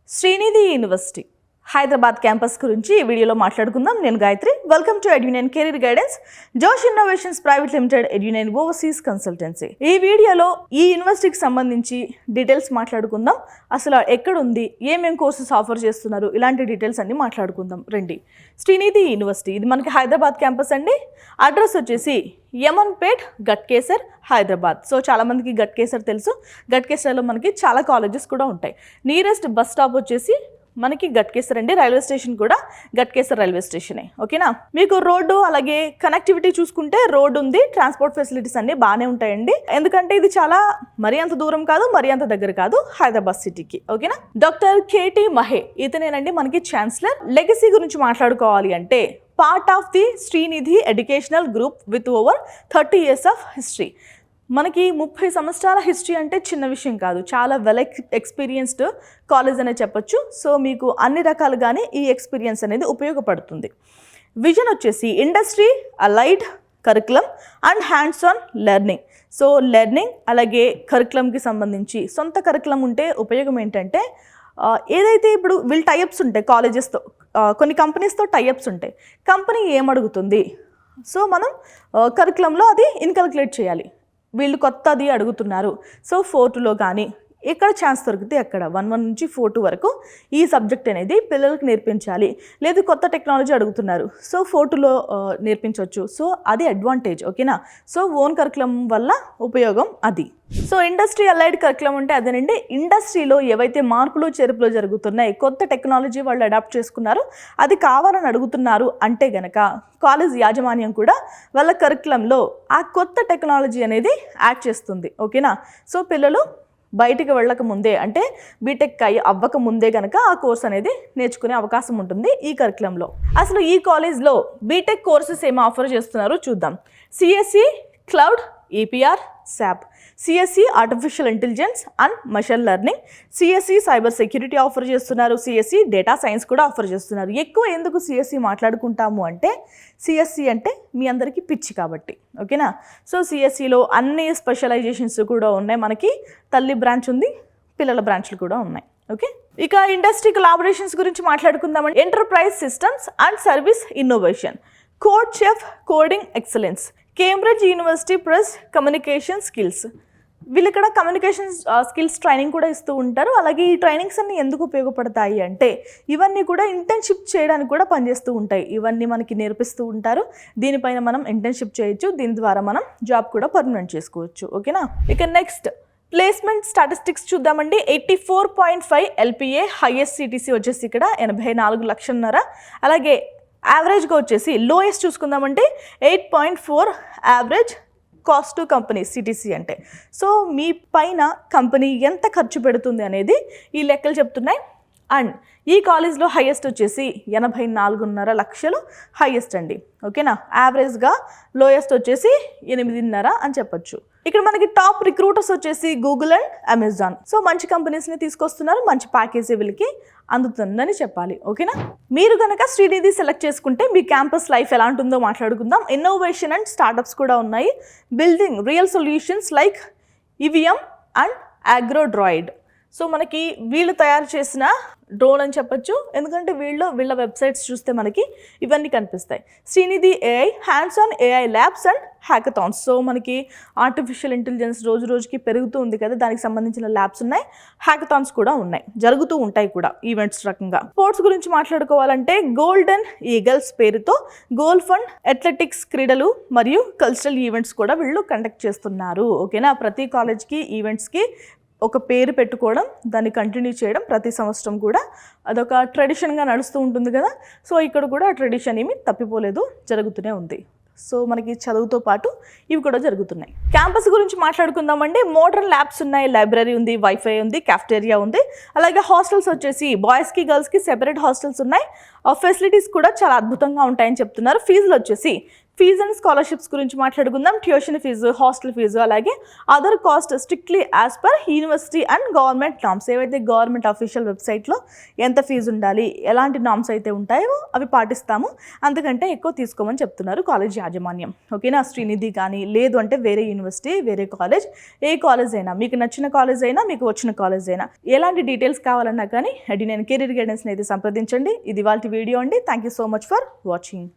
Srinidhi university Hyderabad campus గురించి ఈ వీడియోలో మాట్లాడుకుందాం. నేను Gayatri. Welcome to Edunine career guidance, Josh Innovations Private Limited, Edunine overseas consultancy. ఈ వీడియోలో ఈ యూనివర్సిటీకి సంబంధించి డీటెయిల్స్ మాట్లాడుకుందాం. అసలు ఎక్కడ ఉంది, ఏమేం కోర్సెస్ ఆఫర్ చేస్తున్నారు, ఇలాంటి డీటెయిల్స్ అన్ని మాట్లాడుకుందాం రండి. శ్రీనిధి యూనివర్సిటీ ఇది మనకి హైదరాబాద్ క్యాంపస్ అండి. అడ్రస్ వచ్చేసి యమన్పేట్, గట్కేసర్, హైదరాబాద్. సో చాలామందికి గట్కేసర్ తెలుసు. గట్కేసర్లో మనకి చాలా కాలేజెస్ కూడా ఉంటాయి. నియరెస్ట్ బస్ స్టాప్ వచ్చేసి మనకి గట్కేసర్ అండి. రైల్వే స్టేషన్ కూడా గట్కేసర్ రైల్వే స్టేషనే. ఓకేనా. మీకు రోడ్డు అలాగే కనెక్టివిటీ చూసుకుంటే రోడ్డు ఉంది, ట్రాన్స్పోర్ట్ ఫెసిలిటీస్ అన్ని బాగానే ఉంటాయండి. ఎందుకంటే ఇది చాలా మరీ అంత దూరం కాదు, మరీ అంత దగ్గర కాదు హైదరాబాద్ సిటీకి. ఓకేనా. డాక్టర్ కేటీ మహే ఇతనేనండి మనకి ఛాన్సలర్. లెగసీ గురించి మాట్లాడుకోవాలి అంటే part of the Srinidhi educational group with over 30 years of history. మనకి 30 సంవత్సరాల హిస్టరీ అంటే చిన్న విషయం కాదు. చాలా వెల్ ఎక్స్పీరియన్స్డ్ కాలేజ్ అనే చెప్పొచ్చు. సో మీకు అన్ని రకాలుగానే ఈ ఎక్స్పీరియన్స్ అనేది ఉపయోగపడుతుంది. విజన్ వచ్చేసి industry allied curriculum and hands on learning. So learning అలాగే కరికులంకి సంబంధించి సొంత కరికులం ఉంటే ఉపయోగం ఏంటంటే ఏదైతే ఇప్పుడు వీళ్ళు టైఅప్స్ ఉంటాయి కాలేజెస్తో, కొన్ని కంపెనీస్తో టైఅప్స్ ఉంటాయి. కంపెనీ ఏమడుగుతుంది, సో మనం కరికులంలో అది ఇన్కల్కులేట్ చేయాలి. వీళ్ళు కొత్తది అడుగుతున్నారు, సో 4-2లో కానీ ఎక్కడ ఛాన్స్ దొరికితే అక్కడ 1-1 నుంచి 4-2 వరకు ఈ సబ్జెక్ట్ అనేది పిల్లలకు నేర్పించాలి. లేదు కొత్త టెక్నాలజీ అడుగుతున్నారు, సో 4-2లో నేర్పించవచ్చు. సో అది అడ్వాంటేజ్. ఓకేనా. సో ఓన్ కరికులం వల్ల ఉపయోగం అది. సో ఇండస్ట్రీ అలైడ్ కరికులం అంటే అదేనండి. ఇండస్ట్రీలో ఏవైతే మార్పులు చేర్పులు జరుగుతున్నాయి, కొత్త టెక్నాలజీ వాళ్ళు అడాప్ట్ చేసుకున్నారు, అది కావాలని అడుగుతున్నారు అంటే గనక కాలేజ్ యాజమాన్యం కూడా వాళ్ళ కరికులంలో ఆ కొత్త టెక్నాలజీ అనేది యాడ్ చేస్తుంది. ఓకేనా. సో పిల్లలు బయటికి వెళ్ళక ముందే అంటే బీటెక్ అవ్వక ముందే కనుక ఆ కోర్స్ అనేది నేర్చుకునే అవకాశం ఉంటుంది ఈ కరికులంలో. అసలు ఈ కాలేజ్లో బీటెక్ కోర్సెస్ ఏమి ఆఫర్ చేస్తున్నారో చూద్దాం. CSC cloud, EPR, SAP, CSC artificial intelligence and machine learning, CSC cyber security offer చేస్తున్నారు, సిఎస్సి డేటా సైన్స్ కూడా ఆఫర్ చేస్తున్నారు. ఎక్కువ ఎందుకు సిఎస్సి మాట్లాడుకుంటాము అంటే సిఎస్సి అంటే మీ అందరికీ పిచ్చి కాబట్టి. ఓకేనా. సో సిఎస్సిలో అన్ని స్పెషలైజేషన్స్ కూడా ఉన్నాయి. మనకి తల్లి బ్రాంచ్ ఉంది, పిల్లల బ్రాంచ్లు కూడా ఉన్నాయి. ఓకే. ఇక ఇండస్ట్రీ కొలాబరేషన్స్ గురించి మాట్లాడుకుందామండి. Enterprise systems and service innovation, code chef coding excellence, Cambridge university press communication skills. వీళ్ళు ఇక్కడ కమ్యూనికేషన్ స్కిల్స్ ట్రైనింగ్ కూడా ఇస్తూ ఉంటారు. అలాగే ఈ ట్రైనింగ్స్ అన్ని ఎందుకు ఉపయోగపడతాయి అంటే ఇవన్నీ కూడా ఇంటర్న్షిప్ చేయడానికి కూడా పనిచేస్తూ ఉంటాయి. ఇవన్నీ మనకి నేర్పిస్తూ ఉంటారు. దీనిపైన మనం ఇంటర్న్షిప్ చేయొచ్చు. దీని ద్వారా మనం జాబ్ కూడా పర్మనెంట్ చేసుకోవచ్చు. ఓకేనా. ఇక నెక్స్ట్ ప్లేస్మెంట్ స్టాటిస్టిక్స్ చూద్దామండి. 84.5 LPA, హైయెస్ట్ సిటీసీ వచ్చేసి ఇక్కడ 84 లక్షన్నర. అలాగే యావరేజ్గా వచ్చేసి లోయెస్ట్ చూసుకుందామంటే 8.4 average cost to company CTC అంటే. సో మీ పైన కంపెనీ ఎంత ఖర్చు పెడుతుంది అనేది ఈ లెక్కలు చెప్తున్నాయి. అండ్ ఈ కాలేజ్లో హైయెస్ట్ వచ్చేసి 84.5 లక్షలు హైయెస్ట్ అండి. ఓకేనా. యావరేజ్గా లోయెస్ట్ వచ్చేసి 8.5 అని చెప్పొచ్చు. ఇక్కడ మనకి టాప్ రిక్రూటర్స్ వచ్చేసి గూగుల్ అండ్ అమెజాన్. సో మంచి కంపెనీస్ని తీసుకొస్తున్నారు, మంచి ప్యాకేజీ వీళ్ళకి అందుతుందని చెప్పాలి. ఓకేనా. మీరు కనుక శ్రీనిధి సెలెక్ట్ చేసుకుంటే మీ క్యాంపస్ లైఫ్ ఎలా ఉంటుందో మాట్లాడుకుందాం. ఇన్నోవేషన్ అండ్ స్టార్టప్స్ కూడా ఉన్నాయి. Building real solutions like EVM and Agrodroid. So మనకి వీళ్ళు తయారు చేసిన డ్రోన్ అని చెప్పొచ్చు. ఎందుకంటే వీళ్ళ వెబ్సైట్స్ చూస్తే మనకి ఇవన్నీ కనిపిస్తాయి. Srinidhi AI, hands on AI labs and hackathons. So మనకి ఆర్టిఫిషియల్ ఇంటెలిజెన్స్ రోజు రోజుకి పెరుగుతూ ఉంది కదా, దానికి సంబంధించిన ల్యాబ్స్ ఉన్నాయి, హ్యాకథాన్స్ కూడా ఉన్నాయి, జరుగుతూ ఉంటాయి కూడా ఈవెంట్స్ రకంగా. స్పోర్ట్స్ గురించి మాట్లాడుకోవాలంటే గోల్డెన్ ఈగల్స్ పేరుతో గోల్ఫ్ అండ్ అథ్లెటిక్స్ క్రీడలు మరియు కల్చరల్ ఈవెంట్స్ కూడా వీళ్ళు కండక్ట్ చేస్తున్నారు. ఓకేనా. ప్రతి కాలేజ్కి ఈవెంట్స్కి ఒక పేరు పెట్టుకోవడం, దాన్ని కంటిన్యూ చేయడం ప్రతి సంవత్సరం కూడా అదొక ట్రెడిషన్గా నడుస్తూ ఉంటుంది కదా. సో ఇక్కడ కూడా ట్రెడిషన్ ఏమి తప్పిపోలేదు, జరుగుతూనే ఉంది. సో మనకి చదువుతో పాటు ఇవి కూడా జరుగుతున్నాయి. క్యాంపస్ గురించి మాట్లాడుకుందామండి. మోడర్న్ ల్యాబ్స్ ఉన్నాయి, లైబ్రరీ ఉంది, వైఫై ఉంది, కాఫ్టేరియా ఉంది. అలాగే హాస్టల్స్ వచ్చేసి బాయ్స్కి గర్ల్స్కి సెపరేట్ హాస్టల్స్ ఉన్నాయి. ఫెసిలిటీస్ కూడా చాలా అద్భుతంగా ఉంటాయని చెప్తున్నారు. ఫీజులు వచ్చేసి ఫీజు అండ్ స్కాలర్షిప్స్ గురించి మాట్లాడుకుందాం. ట్యూషన్ ఫీజు, హాస్టల్ ఫీజు, అలాగే other cost strictly as per university and government norms. ఏవైతే గవర్నమెంట్ అఫీషియల్ వెబ్సైట్లో ఎంత ఫీజు ఉండాలి, ఎలాంటి నామ్స్ అయితే ఉంటాయో అవి పాటిస్తాము, అంతకంటే ఎక్కువ తీసుకోమని చెప్తున్నారు కాలేజ్ యాజమాన్యం. ఓకేనా? శ్రీనిధి కానీ లేదు అంటే వేరే యూనివర్సిటీ, వేరే కాలేజ్, ఏ కాలేజ్ అయినా, మీకు నచ్చిన కాలేజ్ అయినా, మీకు వచ్చిన కాలేజ్ అయినా, ఎలాంటి డీటెయిల్స్ కావాలన్నా కానీ నేను కెరీర్ గైడెన్స్ని అయితే సంప్రదించండి. ఇది వాళ్ళ వీడియో అండి. Thank you so much for watching.